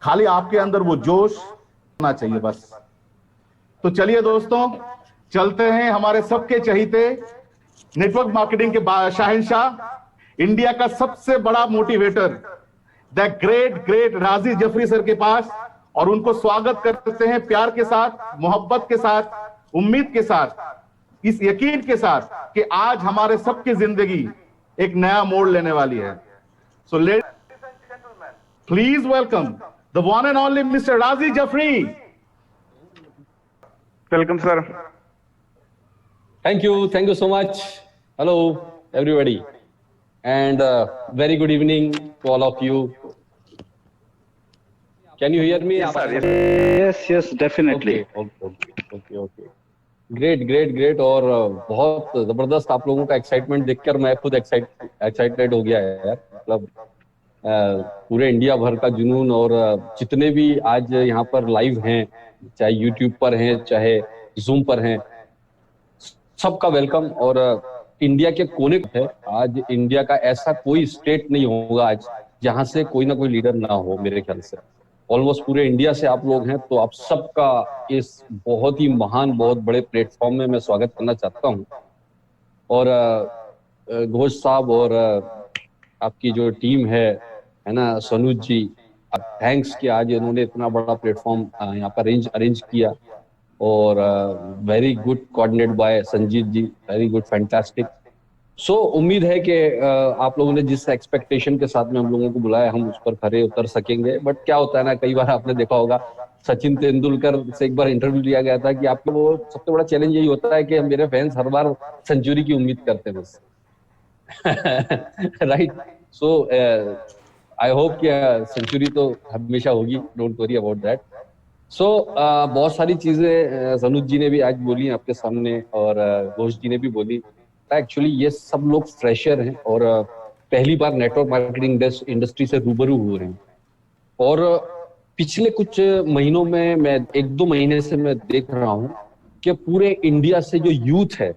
खाली आपके अंदर वो जोश होना चाहिए बस। तो चलिए दोस्तों, चलते हैं हमारे सबके चहीते नेटवर्क मार्केटिंग के शाहंशाह, इंडिया का सबसे बड़ा मोटिवेटर, द ग्रेट ग्रेट राजी जफरी सर के पास, और उनको स्वागत करते हैं प्यार के साथ, मोहब्बत के साथ, उम्मीद के साथ, इस यकीन के साथ कि आज हमारे सबकी जिंदगी एक नया मोड़ लेने वाली है। So ladies and gentleman, please welcome the one and only mister Raji Jafri. Welcome sir. Thank you so much. Hello, everybody, and very good evening to all of you. Can you hear me? Yes, sir. Yes, definitely. Okay. Great. और बहुत जबरदस्त आप लोगों का excitement देखकर मैं खुद excited हो गया है यार। मतलब पूरे इंडिया भर का जुनून, और जितने भी आज यहाँ पर लाइव हैं, चाहे यूट्यूब पर हैं, चाहे जूम पर हैं, सबका वेलकम। और इंडिया के कोने है, आज इंडिया का ऐसा कोई स्टेट नहीं होगा आज जहां से कोई ना कोई लीडर ना हो। मेरे ख्याल से ऑलमोस्ट पूरे इंडिया से आप लोग हैं, तो आप सबका इस बहुत ही महान, बहुत बड़े प्लेटफॉर्म में मैं स्वागत करना चाहता हूं। और घोष साहब और आपकी जो टीम है ना, सनुज जी, थैंक्स कि आज इन्होंने इतना बड़ा प्लेटफॉर्म यहाँ पर अरेंज किया। और very good coordinate by Sanjeet ji, very good, fantastic. So उम्मीद है कि आप लोगों ने जिस एक्सपेक्टेशन के साथ में हम लोगों को बुलाया, हम उस पर खरे उतर सकेंगे। बट क्या होता है ना, कई बार आपने देखा होगा, सचिन तेंदुलकर से एक बार इंटरव्यू लिया गया था कि आपको वो सबसे बड़ा चैलेंज यही होता है कि मेरे फैंस हर बार सेंचुरी की उम्मीद करते हैं मुझसे। राइट। सो आई होप कि सेंचुरी तो हमेशा होगी, डोंट वरी अबाउट दैट। सो बहुत सारी चीजें सनुज जी ने भी आज बोली आपके सामने, और घोष जी ने भी बोली। एक्चुअली ये सब लोग फ्रेशर हैं और पहली बार नेटवर्क मार्केटिंग इंडस्ट्री से रूबरू हुए हैं। और पिछले कुछ महीनों में, मैं 1-2 महीने से मैं देख रहा हूँ कि पूरे इंडिया से जो यूथ है,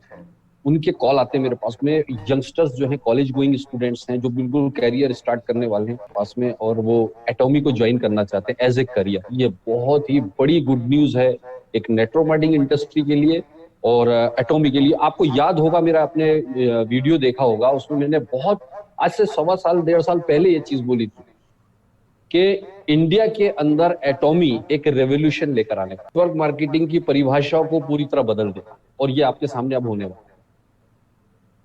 उनके कॉल आते हैं मेरे पास में। यंगस्टर्स जो हैं, कॉलेज गोइंग स्टूडेंट्स हैं, जो बिल्कुल कैरियर स्टार्ट करने वाले हैं पास में, और वो एटॉमी को ज्वाइन करना चाहते हैं एज ए करियर। ये बहुत ही बड़ी गुड न्यूज है एक नेटवर्क मार्केटिंग इंडस्ट्री के लिए और एटॉमी के लिए। आपको याद होगा, मेरा आपने वीडियो देखा होगा, उसमें मैंने बहुत आज से 1.25 साल 1.5 साल पहले ये चीज बोली थी कि इंडिया के अंदर एटॉमी एक रेवोल्यूशन लेकर आने का, नेटवर्क मार्केटिंग की परिभाषाओं को पूरी तरह बदल देगा। और ये आपके सामने अब होने वाला है।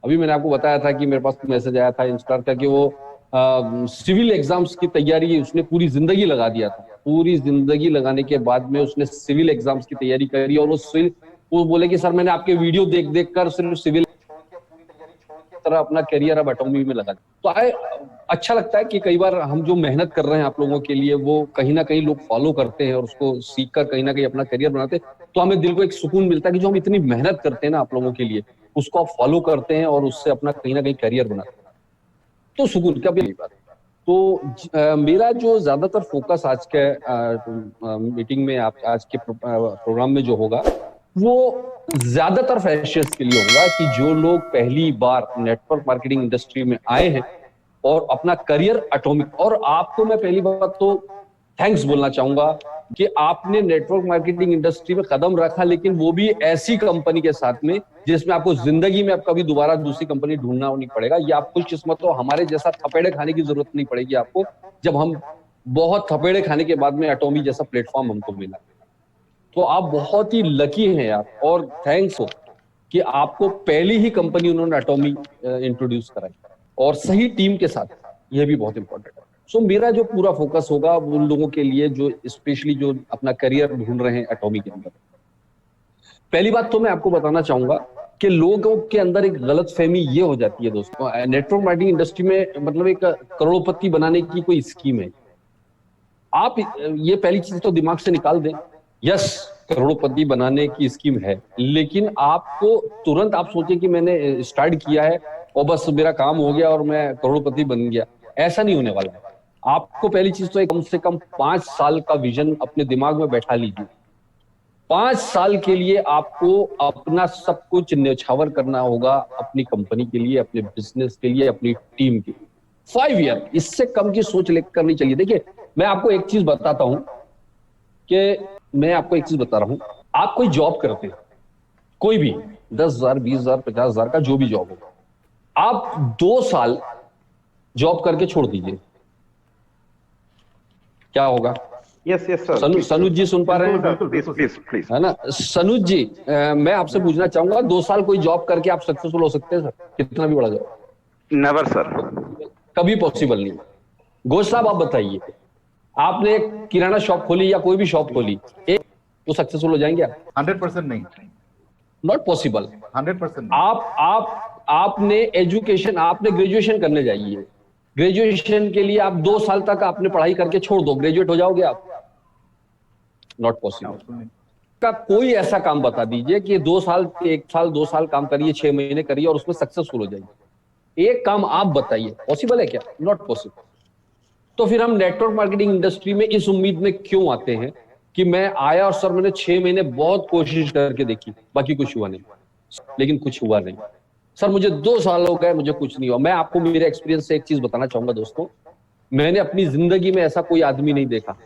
अभी मैंने आपको बताया था कि मेरे पास मैसेज आया था इंस्टार का कि वो सिविल एग्जाम्स की तैयारी उसने पूरी जिंदगी लगा दिया था। पूरी जिंदगी लगाने के बाद में उसने सिविल एग्जाम्स की तैयारी करी, और वो बोले कि सर मैंने आपके वीडियो देख कर सिर्फ सिविल तरह अपना करियर अब एटॉमी में लगा। तो अच्छा लगता है कि कई बार हम जो मेहनत कर रहे हैं आप लोगों के लिए, वो कहीं ना कहीं लोग फॉलो करते हैं और उसको सीख कर कहीं ना कहीं अपना करियर बनाते हैं। तो हमें दिल को एक सुकून मिलता है कि जो हम इतनी मेहनत करते हैं ना आप लोगों के लिए, उसको आप फॉलो करते हैं और उससे अपना कहीं ना कहीं करियर बनाते हैं, तो सुकून क्या भी बात। तो मेरा जो ज्यादातर फोकस आज के मीटिंग में, आज के प्रोग्राम में जो होगा, वो ज्यादातर फ्रेशर्स के लिए होगा कि जो लोग पहली बार नेटवर्क मार्केटिंग इंडस्ट्री में आए हैं और अपना करियर एटॉमिक। और आपको मैं पहली बात तो थैंक्स बोलना चाहूंगा कि आपने नेटवर्क मार्केटिंग इंडस्ट्री में कदम रखा, लेकिन वो भी ऐसी कंपनी के साथ में जिसमें आपको जिंदगी में आप कभी दोबारा दूसरी कंपनी ढूंढना नहीं पड़ेगा। ये आप खुशकिस्मत हो, हमारे जैसा थपेड़े खाने की जरूरत नहीं पड़ेगी आपको, जब हम बहुत थपेड़े खाने के बाद में एटॉमी जैसा प्लेटफॉर्म हमको मिला। तो आप बहुत ही लकी हैं यार, और थैंक्स हो कि आपको पहली ही कंपनी उन्होंने एटॉमी इंट्रोड्यूस कराई, और सही टीम के साथ। ये भी बहुत इंपॉर्टेंट है। सो मेरा जो पूरा फोकस होगा उन लोगों के लिए जो स्पेशली जो अपना करियर ढूंढ रहे हैं एटॉमी के अंदर। पहली बात तो मैं आपको बताना चाहूंगा कि लोगों के अंदर एक गलतफहमी ये हो जाती है दोस्तों, नेटवर्क मार्केटिंग इंडस्ट्री में मतलब एक करोड़पति बनाने की कोई स्कीम है। आप ये पहली चीज तो दिमाग से निकाल दें। यस, करोड़पति बनाने की स्कीम है, लेकिन आपको तुरंत आप सोचें कि मैंने स्टार्ट किया है और बस मेरा काम हो गया और मैं करोड़पति बन गया, ऐसा नहीं होने वाला है। आपको पहली चीज तो कम से कम 5 साल का विजन अपने दिमाग में बैठा लीजिए। 5 साल के लिए आपको अपना सब कुछ न्यौछावर करना होगा, अपनी कंपनी के लिए, अपने बिजनेस के लिए, अपनी टीम के लिए। 5 ईयर, इससे कम की सोच लेकर नहीं चलिए। देखिए मैं आपको एक चीज बताता हूं कि मैं आपको एक चीज बता रहा हूं, आप कोई जॉब करते हैं, कोई भी 10,000, 20,000, 50,000 का जो भी जॉब हो, आप 2 साल जॉब करके छोड़ दीजिए, क्या होगा? Yes, yes, sir. सनुज जी सुन पा रहे हैं? बिल्कुल, Please, बिल्कुल, please, please. है ना सनुज जी? मैं आपसे पूछना चाहूंगा, 2 साल कोई जॉब करके आप सक्सेसफुल हो सकते हैं सर? कितना भी बड़ा जॉब? Never, sir. कभी पॉसिबल नहीं। घोष साहब आप बताइए, आपने एक किराना शॉप खोली या कोई भी शॉप खोली, एक तो सक्सेसफुल हो जाएंगे आप? 100% नहीं, नॉट पॉसिबल। 100% आपने एजुकेशन, आपने ग्रेजुएशन करने जाइए, ग्रेजुएशन के लिए आप 2 साल तक आपने पढ़ाई करके छोड़ दो, ग्रेजुएट हो जाओगे आप? Not possible. नहीं। का कोई ऐसा काम बता दीजिए कि 2 साल, 1 साल, 2 साल काम करिए, 6 महीने करिए और उसमें सक्सेसफुल हो जाइए। एक काम आप बताइए, पॉसिबल है क्या? Not possible. तो फिर हम नेटवर्क मार्केटिंग इंडस्ट्री में इस उम्मीद में क्यों आते हैं कि मैं आया और सर मैंने 6 महीने बहुत कोशिश करके देखी, बाकी कुछ हुआ नहीं, लेकिन कुछ हुआ नहीं। सर मुझे 2 साल हो गए, मुझे कुछ नहीं हुआ। मैं आपको मेरे एक्सपीरियंस से एक चीज बताना चाहूंगा दोस्तों, मैंने अपनी जिंदगी में ऐसा कोई आदमी नहीं देखा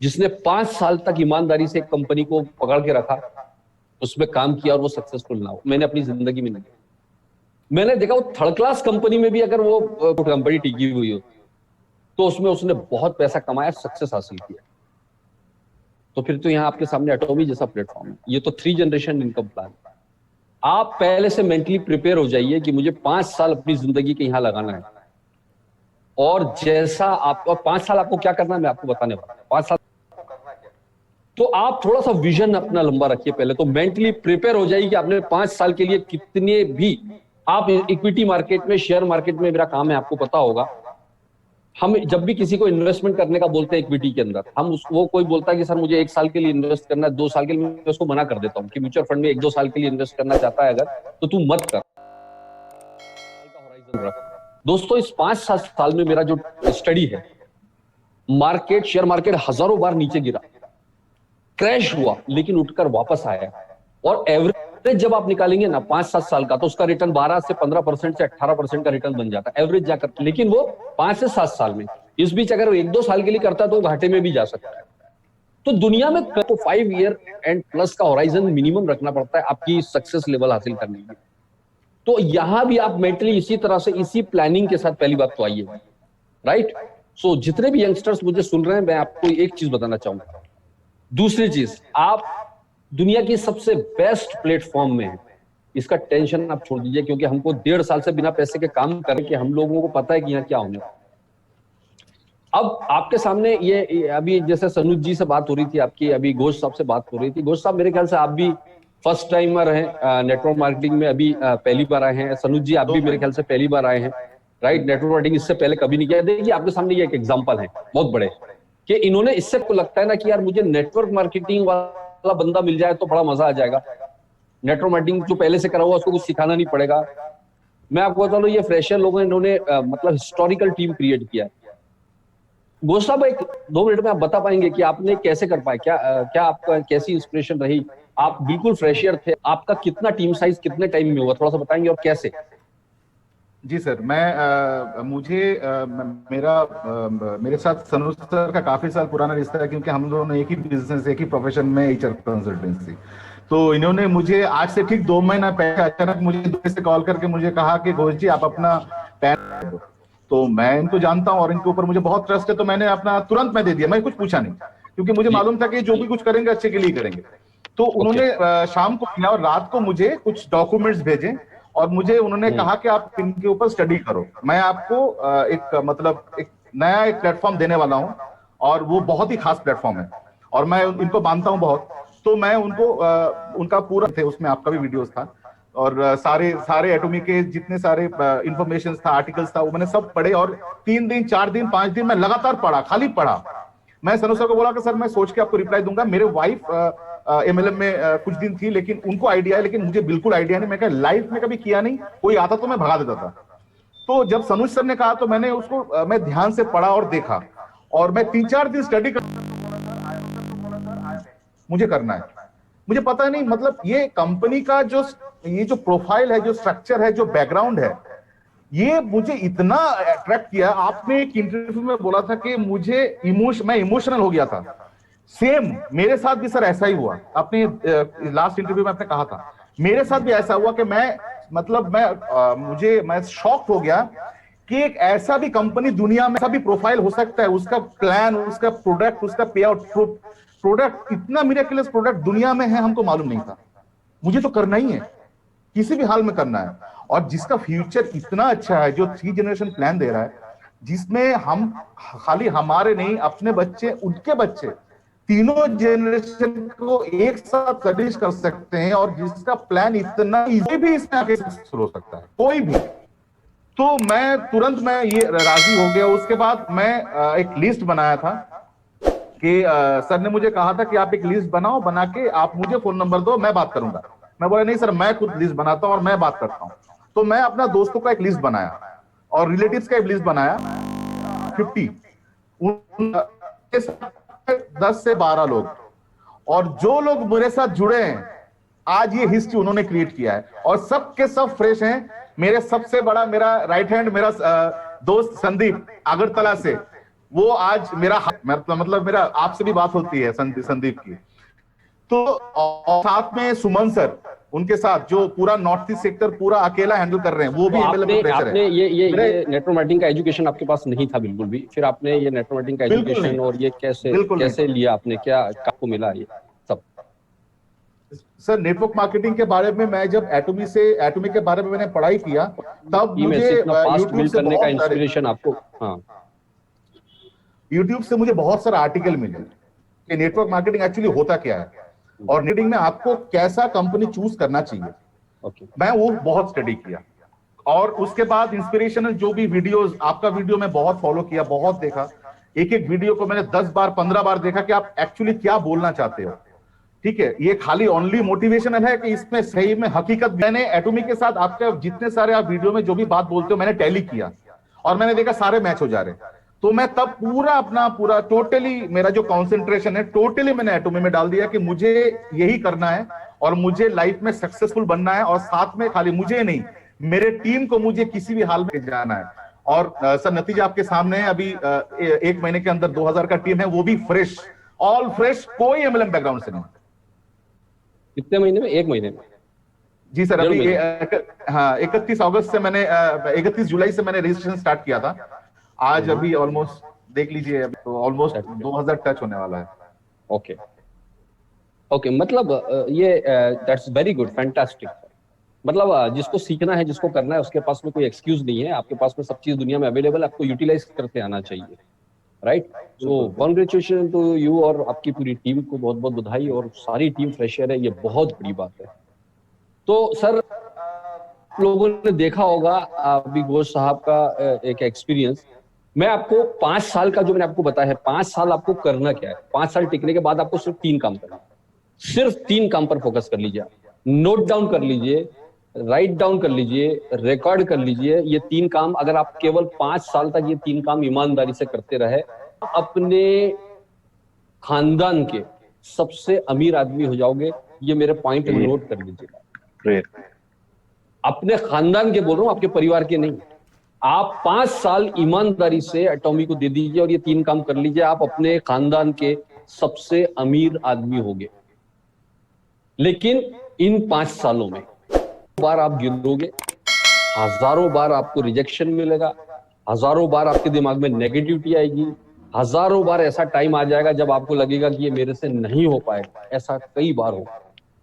जिसने 5 साल तक ईमानदारी से एक कंपनी को पकड़ के रखा, उसमें काम किया और वो सक्सेसफुल ना हो। मैंने अपनी जिंदगी में नहीं देखा। मैंने देखा वो थर्ड क्लास कंपनी में भी अगर वो कंपनी टिकी हुई हो तो उसमें उसने बहुत पैसा कमाया, सक्सेस हासिल किया। तो फिर तो यहाँ आपके सामने एटॉमी जैसा प्लेटफॉर्म है। ये तो 3 जनरेशन इनकम प्लान। आप पहले से मेंटली प्रिपेयर हो जाइए कि मुझे 5 साल अपनी जिंदगी के यहाँ लगाना है, और जैसा आपको 5 साल आपको क्या करना है मैं आपको बताने वाला हूं। 5 साल तो आप थोड़ा सा विजन अपना लंबा रखिए, पहले तो मेंटली प्रिपेयर हो जाइए कि आपने 5 साल के लिए कितने भी, आप इक्विटी मार्केट में, शेयर मार्केट में मेरा काम है, आपको पता होगा। हम जब भी किसी को इन्वेस्टमेंट करने का बोलते हैं इक्विटी के अंदर, हम वो कोई बोलता है कि सर मुझे 1 साल के लिए इन्वेस्ट करना है, 2 साल के लिए, मैं उसको मना कर देता हूं कि म्यूचुअल फंड में 1-2 साल के लिए इन्वेस्ट करना चाहता है अगर, तो तू मत कर। दोस्तों इस 5-7 साल में मेरा जो स्टडी है, मार्केट, शेयर मार्केट हजारों बार नीचे गिरा, क्रैश हुआ, लेकिन उठकर वापस आया। और एवरेज जब आप निकालेंगे ना 5-7 साल का, तो उसका रिटर्न 12 से 15% से 18% का रिटर्न बन जाता है एवरेज जाकर। लेकिन वो 5 से 7 साल में, इस बीच अगर 1-2 साल के लिए करता है तो घाटे में भी जा सकता है। तो दुनिया में तो 5 ईयर एंड प्लस का होराइजन मिनिमम रखना पड़ता है आपकी सक्सेस लेवल हासिल करने के लिए। तो यहां भी आप मेंटली इसी तरह से, इसी प्लानिंग के साथ पहली बात तो आइए, राइट। सो जितने भी यंगस्टर्स मुझे सुन रहे हैं, मैं आपको एक चीज बताना चाहूंगा। दूसरी चीज, आप दुनिया की सबसे बेस्ट प्लेटफॉर्म में हैं, इसका टेंशन आप छोड़ दीजिए, क्योंकि हमको 1.5 साल से बिना पैसे के काम करके हम लोगों को पता है कि यहाँ क्या होने वाला। अब आपके सामने ये अभी जैसे सनुज जी से बात हो रही थी आपकी, अभी घोष साहब से बात हो रही थी। घोष साहब मेरे ख्याल से आप भी फर्स्ट टाइमर हैं नेटवर्क मार्केटिंग में, अभी पहली बार आए हैं। सनुज जी आप भी मेरे ख्याल से पहली बार आए हैं, राइट। नेटवर्क मार्केटिंग इससे पहले कभी नहीं किया। देखिए आपके सामने ये एक एग्जाम्पल है बहुत बड़े, कि इन्होंने, इससे को लगता है ना कि यार मुझे नेटवर्क मार्केटिंग वाला बंदा मिल जाए तो बड़ा मजा आ जाएगा, नेटवर्क मार्केटिंग जो पहले से करा हुआ उसको कुछ सिखाना नहीं पड़ेगा। मैं आपको बता दूं, ये फ्रेशर लोगों ने, इन्होंने मतलब हिस्टोरिकल टीम क्रिएट किया है। घोष साहब 1-2 मिनट में आप बता पाएंगे कि आपने कैसे कर पाए, क्या आपका कैसी इंस्पिरेशन रही? आप बिल्कुल फ्रेशर थे, आपका कितना टीम साइज कितने टाइम में हुआ, थोड़ा सा बताएंगे, और कैसे? जी सर, मेरे साथ सनुज सर का काफी साल पुराना रिश्ता है, क्योंकि हम दोनों एक ही बिजनेस, एक ही प्रोफेशन में, एचआर कंसल्टेंसी। तो इन्होंने मुझे आज से ठीक 2 महीना पहले अचानक मुझे दुबई से कॉल करके मुझे कहा कि घोष जी आप अपना पैन दो। तो मैं इनको जानता हूँ और इनके ऊपर मुझे बहुत ट्रस्ट है, तो मैंने अपना तुरंत मैं दे दिया, मैं कुछ पूछा नहीं, क्योंकि मुझे मालूम था कि जो भी कुछ करेंगे अच्छे के लिए करेंगे। तो उन्होंने शाम को किया और रात को मुझे कुछ डॉक्यूमेंट्स भेजे और मुझे उन्होंने कहा कि आप इनके ऊपर स्टडी करो, मैं आपको एक नया प्लेटफॉर्म देने वाला हूं और वो बहुत ही खास प्लेटफॉर्म है और मैं इनको मानता हूं बहुत। तो मैं उनको उनका पूरा थे, उसमें आपका भी वीडियोस था और सारे एटॉमी के जितने सारे इंफॉर्मेशन था, आर्टिकल्स था, वो मैंने सब पढ़े और 3 दिन 4 दिन 5 दिन मैं लगातार पढ़ा, खाली पढ़ा। मैं सनुज सर को बोला कि सर मैं सोच के आपको रिप्लाई दूंगा। मेरे वाइफ एमएलएम में कुछ दिन थी, लेकिन उनको आइडिया है, लेकिन मुझे बिल्कुल आइडिया नहीं। मैं क्या लाइफ में कभी किया नहीं, कोई आता तो मैं भगा देता था। तो जब सनुज सर ने कहा तो मैंने उसको मैं ध्यान से पढ़ा और देखा और मैं 3-4 दिन स्टडी कर, मुझे करना है। मुझे पता नहीं, मतलब ये कंपनी का जो प्रोफाइल है, जो स्ट्रक्चर है, जो बैकग्राउंड है, ये मुझे इतना अट्रैक्ट किया। आपने एक इंटरव्यू में बोला था कि मैं इमोशनल हो गया था। सेम मेरे साथ भी सर ऐसा ही हुआ। आपने लास्ट इंटरव्यू में आपने कहा था, मेरे साथ भी ऐसा हुआ कि मैं शॉक हो गया कि एक ऐसा भी कंपनी दुनिया में, ऐसा भी प्रोफाइल हो सकता है, उसका प्लान, उसका प्रोडक्ट, उसका पे आउट, प्रोडक्ट इतना मिरेकलस प्रोडक्ट दुनिया में है, हमको मालूम नहीं था। मुझे तो करना ही है, किसी भी हाल में करना है। और जिसका फ्यूचर इतना अच्छा है, जो 3 जनरेशन प्लान दे रहा है, जिसमें हम खाली हमारे नहीं, अपने बच्चे, उनके बच्चे, तीनों जनरेशन को एक साथ सर्विस कर सकते हैं, और जिसका प्लान इतना इजी भी इसमें आगे सक्सेसफुल हो सकता है, कोई भी। तो मैं तुरंत ये राजी हो गया। उसके बाद मैं एक लिस्ट बनाया था कि सर ने मुझे कहा था कि आप एक लिस्ट बनाओ, बना के आप मुझे फोन नंबर दो, मैं बात करूंगा। मैं बोला नहीं सर, मैं खुद लिस्ट बनाता हूं और मैं बात करता हूं। तो मैं अपना दोस्तों का एक लिस्ट बनाया और रिलेटिव्स का एक लिस्ट बनाया, 50, उनके साथ 10 से 12 लोग, और जो लोग मेरे साथ जुड़े हैं, आज ये हिस्ट्री उन्होंने क्रिएट किया है, और सब के सब फ्रेश हैं। मेरे सबसे बड़ा, मेरा राइट हैंड, मेरा दोस्त संदीप अगरतला से, वो आज मतलब मेरा आपसे भी बात होती है संदीप की। तो और साथ में सुमन सर, उनके साथ जो पूरा नॉर्थ ईस्ट सेक्टर पूरा अकेला हैंडल कर रहे हैं, वो भी आपने ये नेटवर्क मार्केटिंग का एजुकेशन आपके पास नहीं था बिल्कुल भी, फिर आपने ये नेटवर्क मार्केटिंग का एजुकेशन और ये कैसे लिया आपने, क्या आपको मिला ये सब? सर नेटवर्क मार्केटिंग के बारे में मैं जब एटॉमी के बारे में मैंने पढ़ाई किया, तब मुझे यूट्यूब से करने का इंस्पिरेशन आपको, हाँ, यूट्यूब से मुझे बहुत सारे आर्टिकल मिले कि नेटवर्क मार्केटिंग एक्चुअली होता क्या है, और नेटिंग में आपको कैसा कंपनी चूज करना चाहिए। मैं वो बहुत स्टडी किया, और उसके बाद इंस्पिरेशनल जो भी वीडियोस, आपका वीडियो मैं बहुत फॉलो किया, बहुत देखा। एक एक वीडियो को मैंने 10 बार 15 बार देखा कि आप एक्चुअली क्या बोलना चाहते हो। ठीक है, ये खाली ओनली मोटिवेशनल है कि इसमें सही में हकीकत। मैंने एटॉमी के साथ आपके जितने सारे आप वीडियो में जो भी बात बोलते हो, मैंने टैली किया और मैंने देखा सारे मैच हो जा रहे। तो मैं तब पूरा टोटली मेरा जो कंसंट्रेशन है, टोटली मैंने एटॉमी में डाल दिया कि मुझे यही करना है और मुझे लाइफ में सक्सेसफुल बनना है, और साथ में खाली मुझे नहीं, मेरे टीम को मुझे किसी भी हाल में जाना है। और सर नतीजा आपके सामने है। अभी 1 महीने के अंदर 2000 का टीम है, वो भी फ्रेश, ऑल फ्रेश, कोई एमएलएम बैकग्राउंड से नहीं। कितने महीने में? 1 महीने में? जी सर, अभी 31 अगस्त से मैंने 31 जुलाई से मैंने रजिस्ट्रेशन स्टार्ट किया था। आज अभी ऑलमोस्ट देख लीजिए, अभी तो ऑलमोस्ट 2000 टच होने वाला है। ओके, मतलब ये दैट्स वेरी गुड, फैंटास्टिक। मतलब जिसको सीखना है, जिसको करना है, उसके पास में कोई एक्सक्यूज नहीं है। आपके पास में सब चीज दुनिया में अवेलेबल है, आपको यूटिलाइज करते आना चाहिए, right? So congratulation to you, और आपकी पूरी टीम को बहुत बहुत बधाई, और सारी टीम फ्रेशर है, ये बहुत बड़ी बात है। तो सर, लोगों ने देखा होगा अभी घोष साहब का एक एक्सपीरियंस। मैं आपको 5 साल का जो मैंने आपको बताया है, 5 साल आपको करना क्या है, 5 साल टिकने के बाद आपको सिर्फ 3 काम करना है, सिर्फ 3 काम पर फोकस कर लीजिए। नोट डाउन कर लीजिए, राइट डाउन कर लीजिए, रिकॉर्ड कर लीजिए। ये 3 काम अगर आप केवल 5 साल तक ये 3 काम ईमानदारी से करते रहे, अपने खानदान के सबसे अमीर आदमी हो जाओगे। ये मेरे पॉइंट नोट कर लीजिएगा। अपने खानदान के बोल रहा हूं, आपके परिवार के नहीं। आप 5 साल ईमानदारी से एटॉमी को दे दीजिए और ये 3 काम कर लीजिए, आप अपने खानदान के सबसे अमीर आदमी होंगे। लेकिन इन 5 सालों में बार आप गिरोगे, हजारों बार आपको रिजेक्शन मिलेगा, हजारों बार आपके दिमाग में नेगेटिविटी आएगी, हजारों बार ऐसा टाइम आ जाएगा जब आपको लगेगा कि ये मेरे से नहीं हो पाएगा। ऐसा कई बार होगा।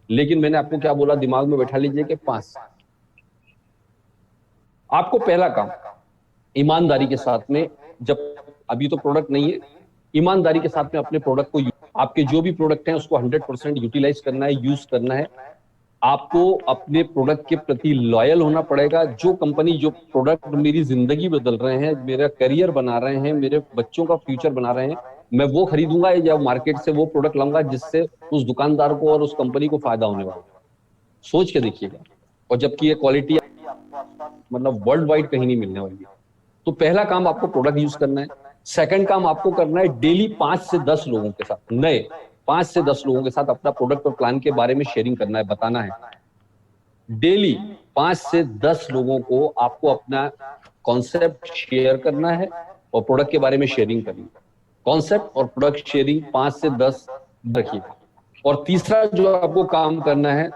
लेकिन मैंने आपको क्या बोला, दिमाग में बैठा लीजिए कि 5 साल। आपको पहला काम ईमानदारी के साथ में, जब अभी तो प्रोडक्ट नहीं है, ईमानदारी के साथ में अपने प्रोडक्ट को, आपके जो भी प्रोडक्ट हैं उसको 100% यूटिलाइज करना है, यूज करना है। आपको अपने प्रोडक्ट के प्रति लॉयल होना पड़ेगा। जो कंपनी, जो प्रोडक्ट मेरी जिंदगी बदल रहे हैं, मेरा करियर बना रहे हैं, मेरे बच्चों का फ्यूचर बना रहे हैं, मैं वो खरीदूंगा या मार्केट से वो प्रोडक्ट लाऊंगा जिससे उस दुकानदार को और उस कंपनी को फायदा होने वाला है। सोच के देखिएगा। और जबकि ये क्वालिटी मतलब वर्ल्ड वाइड कहीं नहीं मिलने वाली है। तो पहला काम आपको प्रोडक्ट यूज करना है। सेकंड काम आपको करना है, डेली 5 से 10 लोगों के साथ, नए 5 से 10 लोगों के साथ अपना प्रोडक्ट और प्लान के बारे में शेयरिंग करना है, बताना है। डेली 5 से 10 लोगों को आपको अपना कॉन्सेप्ट शेयर करना है और प्रोडक्ट के बारे में शेयरिंग करनी है। कॉन्सेप्ट और प्रोडक्ट शेयरिंग 5 से 10 रखिए। और तीसरा जो आपको काम करना है,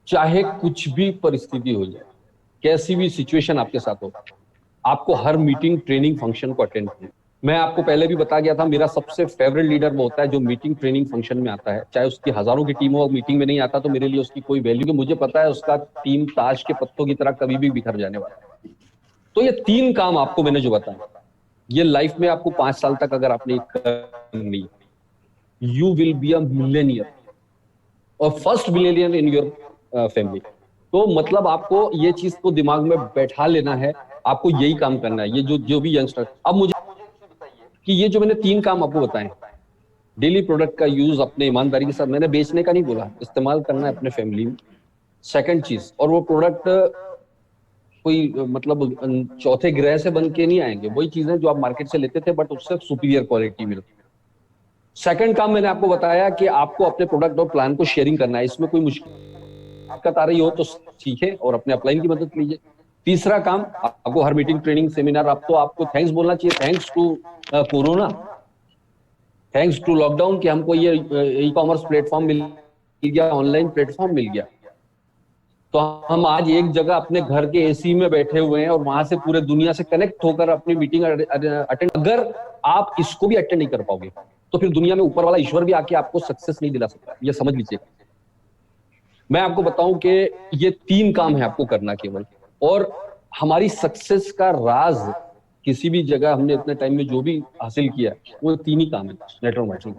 चाहे कुछ भी परिस्थिति हो जाए, कैसी भी सिचुएशन आपके साथ हो, आपको हर मीटिंग, ट्रेनिंग, फंक्शन को अटेंड करना। मैं आपको पहले भी बता गया था, मेरा सबसे फेवरेट लीडर वो होता है जो मीटिंग, ट्रेनिंग, फंक्शन में आता है। चाहे उसकी हजारों की टीम हो, मीटिंग में नहीं आता तो मेरे लिए उसकी कोई वैल्यू, कि मुझे पता है उसका टीम ताश के पत्तों की तरह कभी भी बिखर जाने वाला है। तो ये 3 काम आपको मैंने जो बताया, ये लाइफ में आपको 5 साल तक अगर आपने करनी, you will be a millionaire और first millionaire in your family. तो मतलब आपको ये चीज को दिमाग में बैठा लेना है, आपको यही काम करना है। ये जो भी यंगस्टर, अब मुझे कि ये जो मैंने 3 काम आपको बताए, डेली प्रोडक्ट का यूज अपने ईमानदारी के साथ, मैंने बेचने का नहीं बोला, इस्तेमाल करना है अपने फैमिली में। सेकंड चीज, और वो प्रोडक्ट कोई मतलब चौथे ग्रह से बन के नहीं आएंगे, वही चीजें जो आप मार्केट से लेते थे बट उससे सुपीरियर क्वालिटी मिलती है। सेकंड काम मैंने आपको बताया कि आपको अपने प्रोडक्ट और प्लान को शेयरिंग करना है। इसमें कोई मुश्किल आ रही हो तो सीखे और अपने अपलाइन की मदद लीजिए। तीसरा काम, आपको हर मीटिंग, ट्रेनिंग, सेमिनार, आपको थैंक्स बोलना चाहिए। Thanks to corona, thanks to lockdown कि हमको ये ई कॉमर्स प्लेटफॉर्म मिल गया, ऑनलाइन प्लेटफॉर्म मिल गया, तो हम आज एक जगह अपने घर के एसी में बैठे हुए हैं और वहां से पूरे दुनिया से कनेक्ट होकर अपनी मीटिंग अटेंड। अगर आप इसको भी अटेंड नहीं कर पाओगे तो फिर दुनिया में ऊपर वाला ईश्वर भी आके आपको सक्सेस नहीं दिला सकता, ये समझ लीजिए। मैं आपको बताऊं कि ये 3 काम है आपको करना केवल, और हमारी सक्सेस का राज किसी भी जगह हमने इतने टाइम में जो भी हासिल किया वो 3 ही काम है नेटवर्क मार्केटिंग।